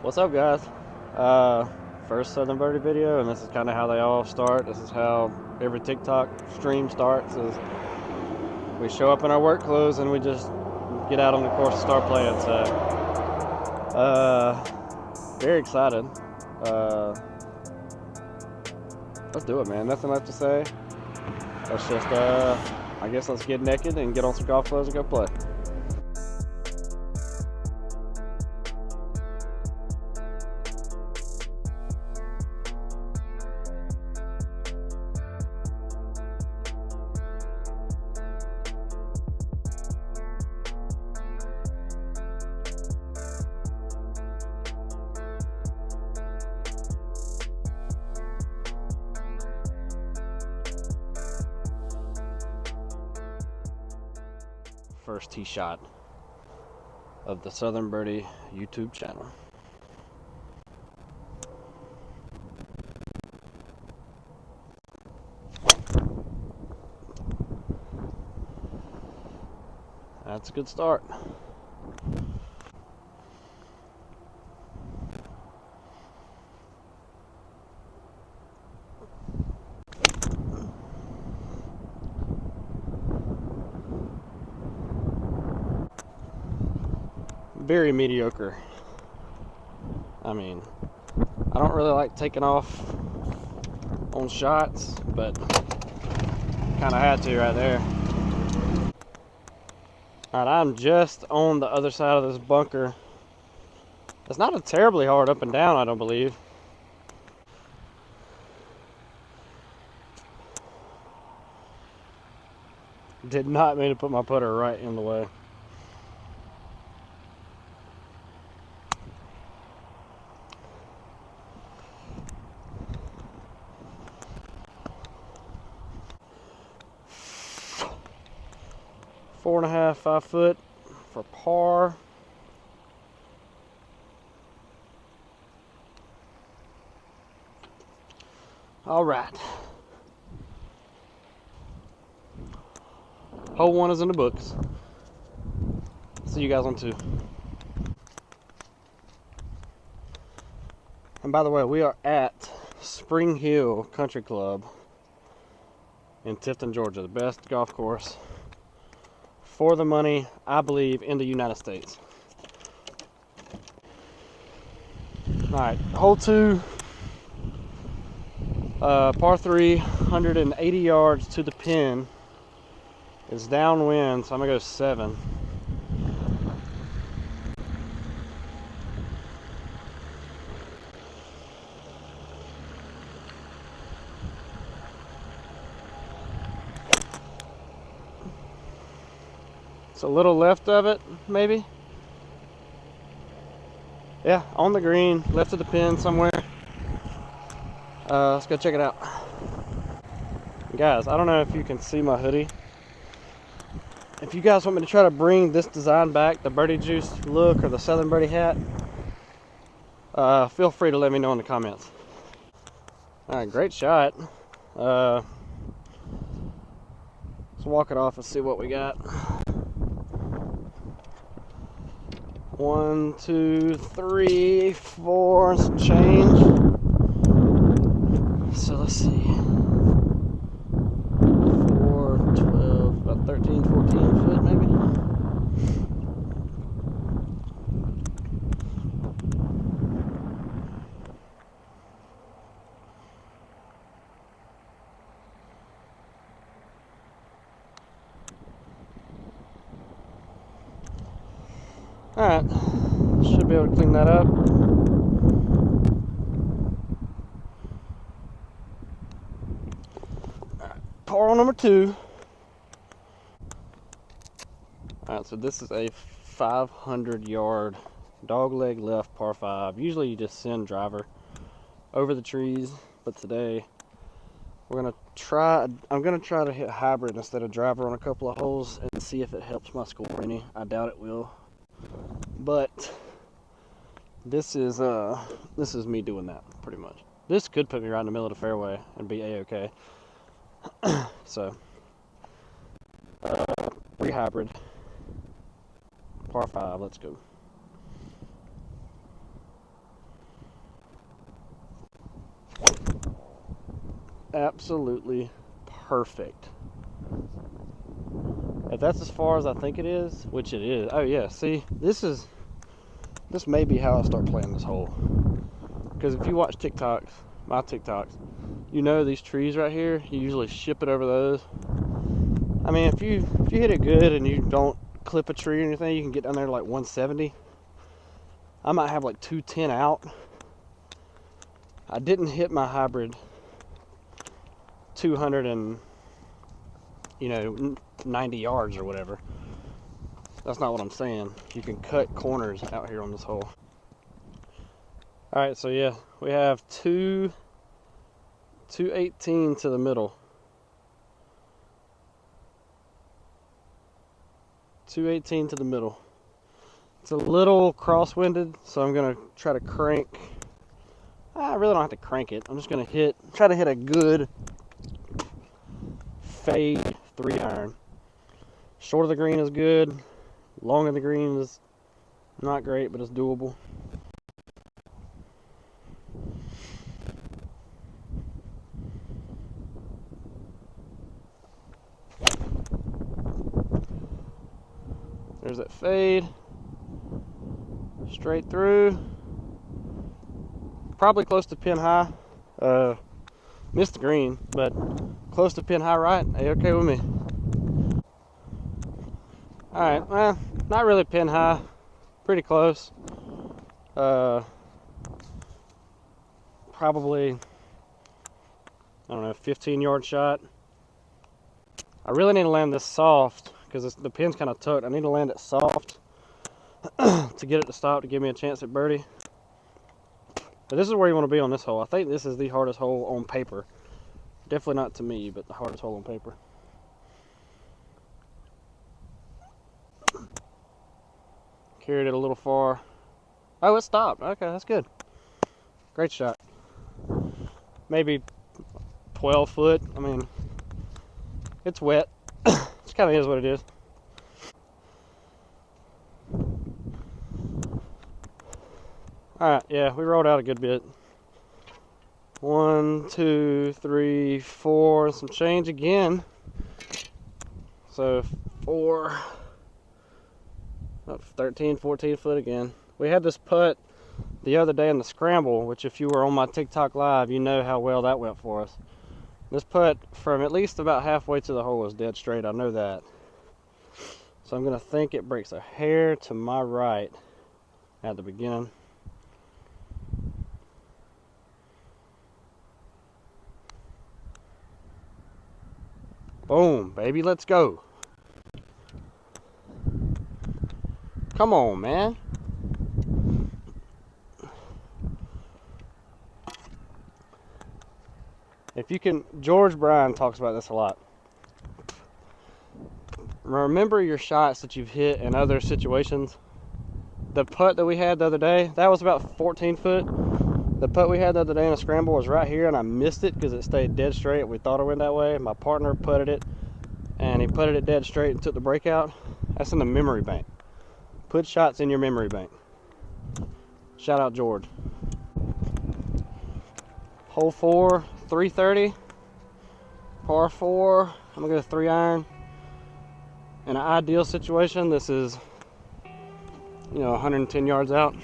What's up, guys? First Southern Birdie video, and this is kind of how they all start. This is how every TikTok stream starts, is we show up in our work clothes and we just get out on the course and start playing. So very excited. Let's do it, man. Nothing left to say. Let's just I guess let's get naked and get on some golf clothes and go play. First tee shot of the Southern Birdie YouTube channel. That's a good start. Very mediocre. I mean, I don't really like taking off on shots, but kind of had to right there. Alright, I'm just on the other side of this bunker. It's not a terribly hard up and down, I don't believe. Did not mean to put my putter right in the way. Four and a half, 5 foot for par. All right. Hole 1 is in the books. See you guys on 2. And by the way, we are at Spring Hill Country Club in Tifton, Georgia, the best golf course for the money, I believe, in the United States. Alright, hole 2, par 3, 180 yards to the pin. It's downwind, so I'm going to go 7. A little left of it, maybe. Yeah, on the green, left of the pin somewhere. Let's go check it out. Guys, I don't know if you can see my hoodie. If you guys want me to try to bring this design back, the Birdie Juice look or the Southern Birdie hat, feel free to let me know in the comments. Alright, great shot. Let's walk it off and see what we got. 1, 2, 3, 4, some change. So let's see. 4, 12, about 13, 14 foot maybe. Alright, should be able to clean that up. Alright, par on number 2. Alright, so this is a 500 yard dogleg left par 5. Usually you just send driver over the trees, but today I'm gonna try to hit hybrid instead of driver on a couple of holes and see if it helps my score any. I doubt it will. But this is me doing that pretty much. This could put me right in the middle of the fairway and be a-okay. So hybrid par 5, let's go. absolutely perfect. If that's as far as I think it is, which it is. Oh yeah, see, this may be how I start playing this hole. Because if you watch TikToks, my TikToks, you know these trees right here, you usually ship it over those. I mean, if you hit it good and you don't clip a tree or anything, you can get down there to like 170. I might have like 210 out. I didn't hit my hybrid 200 and 90 yards or whatever. That's not what I'm saying. You can cut corners out here on this hole. All right, so yeah, we have 218 to the middle. 218 to the middle. It's a little crosswinded, so I'm gonna try to crank. I really don't have to crank it. I'm just gonna try to hit a good fade 3-iron. Short of the green is good. Long of the green is not great, but it's doable. There's that fade. Straight through. Probably close to pin high. Missed the green, but close to pin high right. Hey, okay with me. Alright, well, not really pin high. Pretty close. Probably, I don't know, 15-yard shot. I really need to land this soft because the pin's kind of tucked. I need to land it soft to get it to stop to give me a chance at birdie. But this is where you want to be on this hole. I think this is the hardest hole on paper. Definitely not to me, but the hardest hole on paper. Carried it a little far. Oh, it stopped. Okay, that's good. Great shot. Maybe 12 foot. I mean, it's wet. It kind of is what it is. Alright, yeah, we rolled out a good bit. 1, 2, 3, 4, some change again. So 4, about 13, 14 foot again. We had this putt the other day in the scramble, which if you were on my TikTok live, you know how well that went for us. This putt from at least about halfway to the hole is dead straight. I know that. So I'm going to think it breaks a hair to my right at the beginning. Boom, baby, let's go. Come on, man. If you can, George Bryan talks about this a lot. Remember your shots that you've hit in other situations. The putt that we had the other day, that was about 14 foot. The putt we had the other day in a scramble was right here, and I missed it because it stayed dead straight. We thought it went that way. My partner putted it, and he putted it dead straight and took the breakout. That's in the memory bank. Put shots in your memory bank. Shout out George. Hole 4, 330, par 4. I'm gonna go 3-iron. In an ideal situation, this is 110 yards out.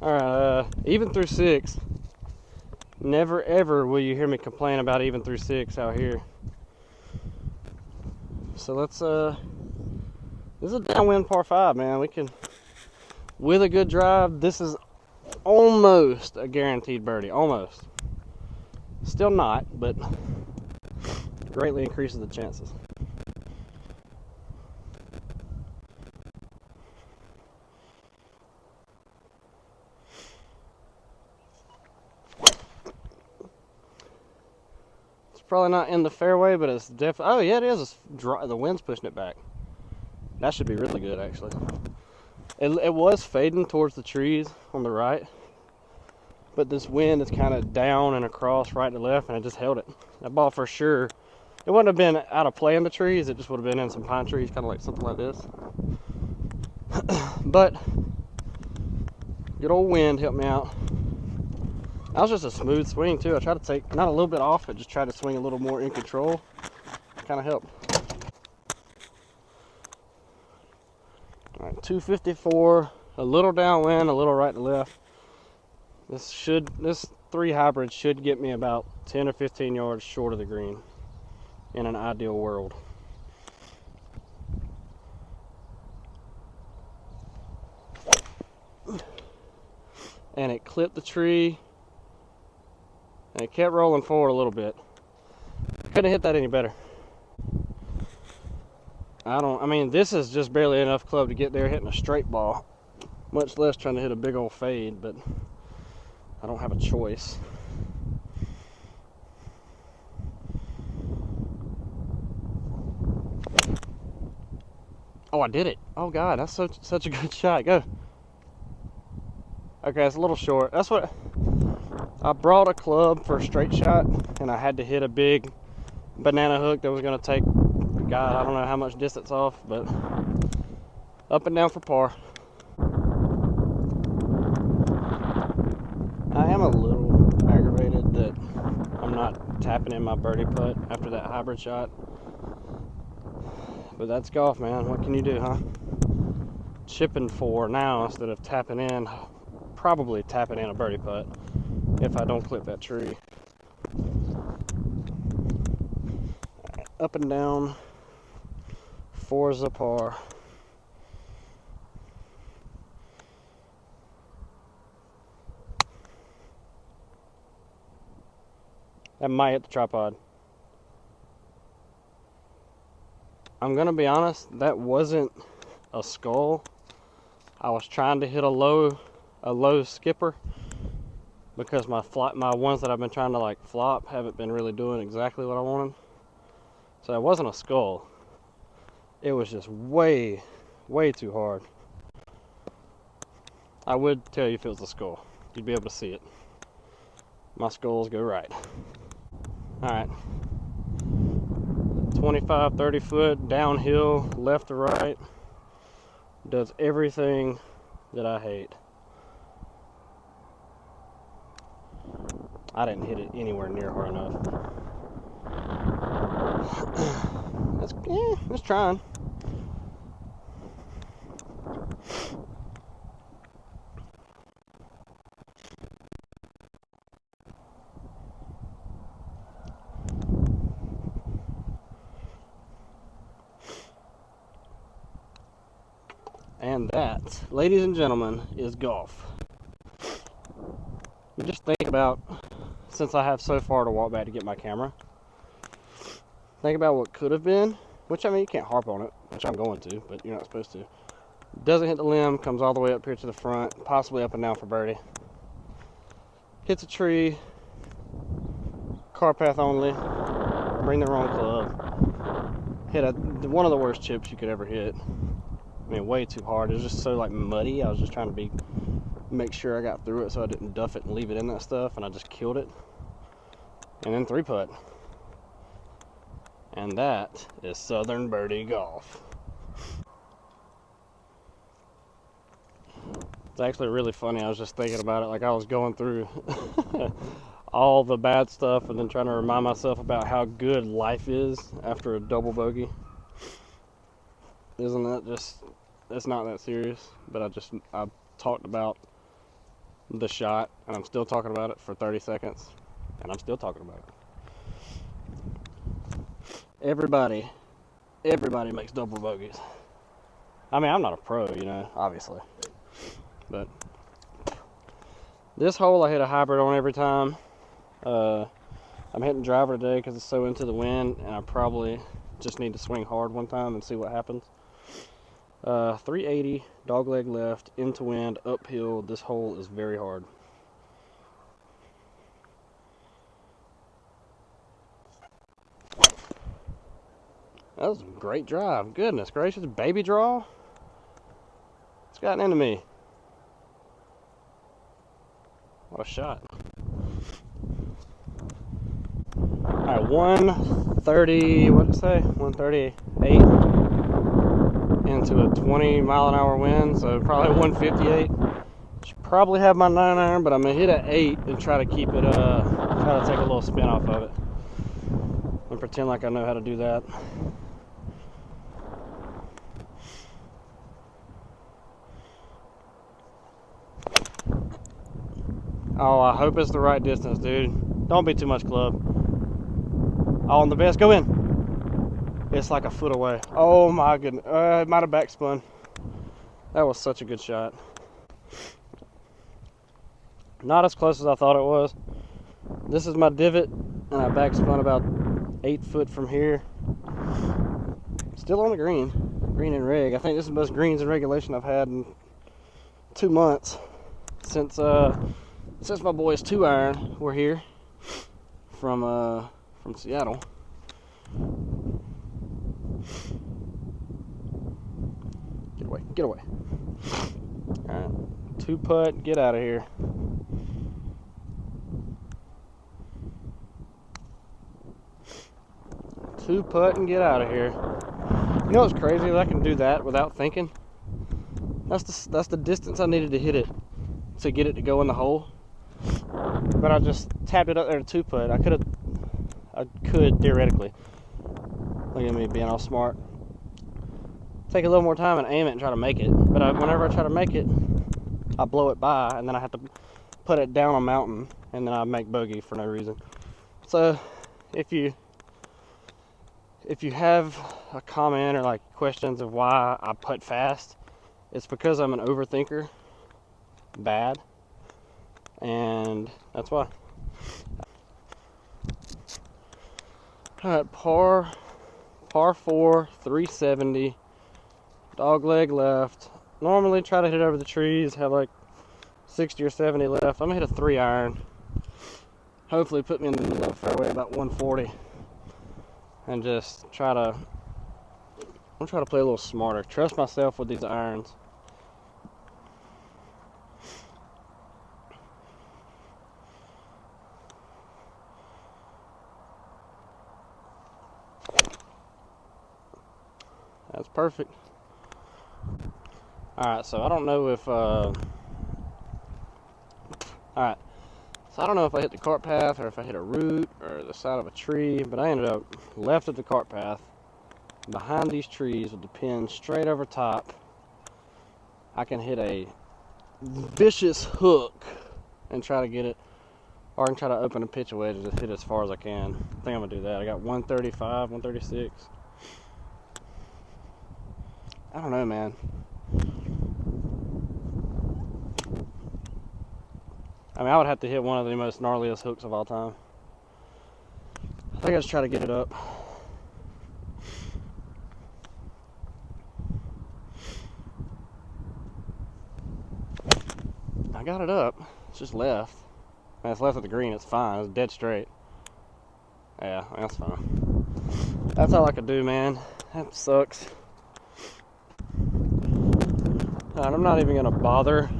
Alright, even through 6. Never ever will you hear me complain about even through 6 out here. So let's, this is a downwind par 5, man. We can, with a good drive, this is almost a guaranteed birdie. Almost. Still not, but greatly increases the chances. Probably not in the fairway, but it's definitely. Oh yeah, it is. It's dry. The wind's pushing it back. That should be really good, actually. It was fading towards the trees on the right, but this wind is kind of down and across right to left, and it just held it. That ball for sure. It wouldn't have been out of play in the trees. It just would have been in some pine trees, kind of like something like this. But good old wind helped me out. That was just a smooth swing too. I tried to take, not a little bit off, but just try to swing a little more in control. Kind of helped. All right, 254, a little downwind, a little right to left. This 3 hybrid should get me about 10 or 15 yards short of the green in an ideal world. And it clipped the tree. And it kept rolling forward a little bit. Couldn't have hit that any better. I mean, this is just barely enough club to get there hitting a straight ball. Much less trying to hit a big old fade, but I don't have a choice. Oh, I did it. Oh God, that's such a good shot. Go. Okay, it's a little short. That's what... I brought a club for a straight shot, and I had to hit a big banana hook that was going to take, God, I don't know how much distance off, but up and down for par. I am a little aggravated that I'm not tapping in my birdie putt after that hybrid shot. But that's golf, man. What can you do, huh? Chipping for now instead of tapping in, probably tapping in a birdie putt. If I don't clip that tree. Up and down, 4's a par. That might hit the tripod. I'm gonna be honest, that wasn't a skull. I was trying to hit a low skipper, because my ones that I've been trying to like flop haven't been really doing exactly what I wanted. So it wasn't a skull. It was just way too hard. I would tell you if it was a skull. You'd be able to see it. My skulls go right. Alright. 25, 30 foot downhill, left to right. Does everything that I hate. I didn't hit it anywhere near hard enough. That's trying. And that, ladies and gentlemen, is golf. You just think about, since I have so far to walk back to get my camera, think about what could have been, which, I mean, you can't harp on it, which I'm going to, but you're not supposed to. Doesn't hit the limb, comes all the way up here to the front, possibly up and down for birdie. Hits a tree, car path only, bring the wrong club. Hit one of the worst chips you could ever hit. I mean, way too hard. It was just so like muddy. I was just trying to make sure I got through it so I didn't duff it and leave it in that stuff, and I just killed it. And then 3-putt. And that is Southern Birdie golf. It's actually really funny. I was just thinking about it, like I was going through all the bad stuff and then trying to remind myself about how good life is after a double bogey. Isn't that just, it's not that serious, but I talked about the shot, and I'm still talking about it for 30 seconds, and I'm still talking about it. Everybody makes double bogeys. I mean, I'm not a pro, you know, obviously, but this hole I hit a hybrid on every time. I'm hitting driver today because it's so into the wind, and I probably just need to swing hard one time and see what happens. 380, dogleg left, into wind, uphill. This hole is very hard. That was a great drive. Goodness gracious, baby draw. It's gotten into me. What a shot. Alright, 130, what did it say? 138 into a 20-mile-an-hour wind, so probably 158. Should probably have my 9-iron, but I'm gonna hit at 8 and try to keep it, try to take a little spin off of it and pretend like I know how to do that. Oh, I hope it's the right distance, dude. Don't be too much club. Oh, on the best, go in. It's like a foot away. Oh my goodness. It might have backspun. That was such a good shot. Not as close as I thought it was. This is my divot, and I backspun about 8 foot from here. Still on the green. Green and reg. I think this is the most greens in regulation I've had in 2 months. Since my boys 2-iron were here from Seattle. Get away. Alright, 2-putt, get out of here. Two-putt and get out of here. You know what's crazy? I can do that without thinking. That's the distance I needed to hit it to get it to go in the hole. But I just tapped it up there to 2-putt. I could theoretically. Look at me being all smart. Take a little more time and aim it and try to make it. But whenever I try to make it, I blow it by, and then I have to put it down a mountain, and then I make bogey for no reason. So if you have a comment or like questions of why I putt fast, it's because I'm an overthinker. Bad. And that's why. Alright, par 4, 370. Dog leg left. Normally try to hit over the trees, have like 60 or 70 left. I'm gonna hit a 3-iron. Hopefully put me in the middle of the fairway about 140. And just I'm gonna try to play a little smarter. Trust myself with these irons. That's perfect. Alright, so I don't know if I hit the cart path or if I hit a root or the side of a tree, but I ended up left of the cart path behind these trees with the pin straight over top. I can hit a vicious hook and try to get it, or I can try to open a pitch away to just hit as far as I can. I think I'm gonna do that. I got 135, 136. I don't know, man. I mean, I would have to hit one of the most gnarliest hooks of all time. I think I just try to get it up. I got it up. It's just left. Man, it's left of the green. It's fine. It's dead straight. Yeah, that's fine. That's all I could do, man. That sucks. Alright, I'm not even going to bother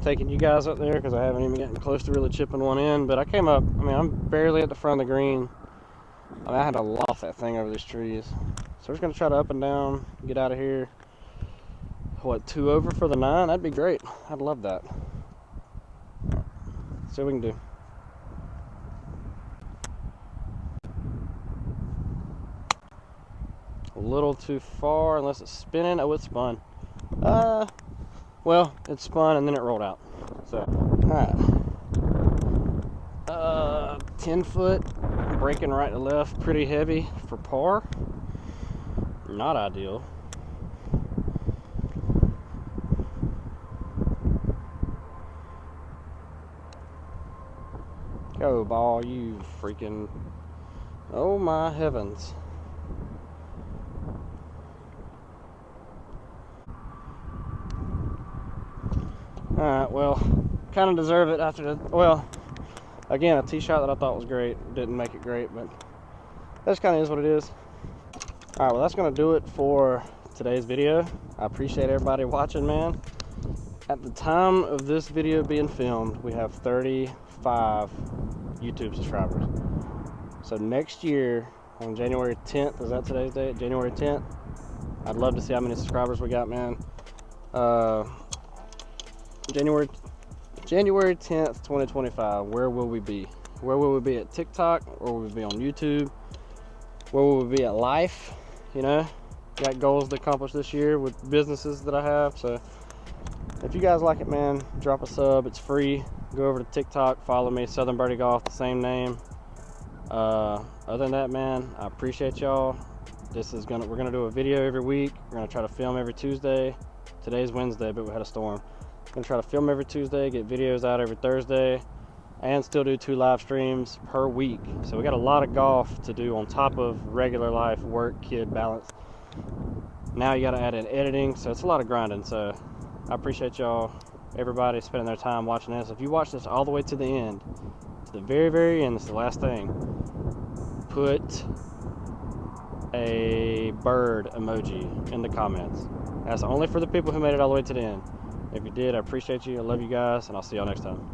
taking you guys up there because I haven't even gotten close to really chipping one in. But I came up, I mean, I'm barely at the front of the green. I mean, I had to loft that thing over these trees. So we're just going to try to up and down, get out of here. What, 2 over for the 9? That'd be great. I'd love that. See what we can do. A little too far unless it's spinning. Oh, it's spun. Well, it spun and then it rolled out. So, alright. 10 foot, breaking right to left, pretty heavy for par. Not ideal. Go, ball, you freaking. Oh my heavens. Alright, well, kind of deserve it after the. Well, again, a tee shot that I thought was great. Didn't make it great, but that just kind of is what it is. Alright, well, that's going to do it for today's video. I appreciate everybody watching, man. At the time of this video being filmed, we have 35 YouTube subscribers. So next year, on January 10th, is that today's date? January 10th? I'd love to see how many subscribers we got, man. January 10th, 2025, where will we be? Where will we be at TikTok? Where will we be on YouTube? Where will we be at life? You know, got goals to accomplish this year with businesses that I have. So if you guys like it, man, drop a sub. It's free. Go over to TikTok, follow me, Southern Birdie Golf, the same name. Other than that, man, I appreciate y'all. We're gonna do a video every week. We're gonna try to film every Tuesday. Today's Wednesday, but we had a storm. I'm gonna try to film every Tuesday, get videos out every Thursday, and still do 2 live streams per week. So we got a lot of golf to do on top of regular life, work, kid balance. Now you gotta add in editing, so it's a lot of grinding. So I appreciate y'all, everybody spending their time watching this. If you watch this all the way to the end, to the very, very end, it's the last thing, put a bird emoji in the comments. That's only for the people who made it all the way to the end. If you did, I appreciate you. I love you guys, and I'll see y'all next time.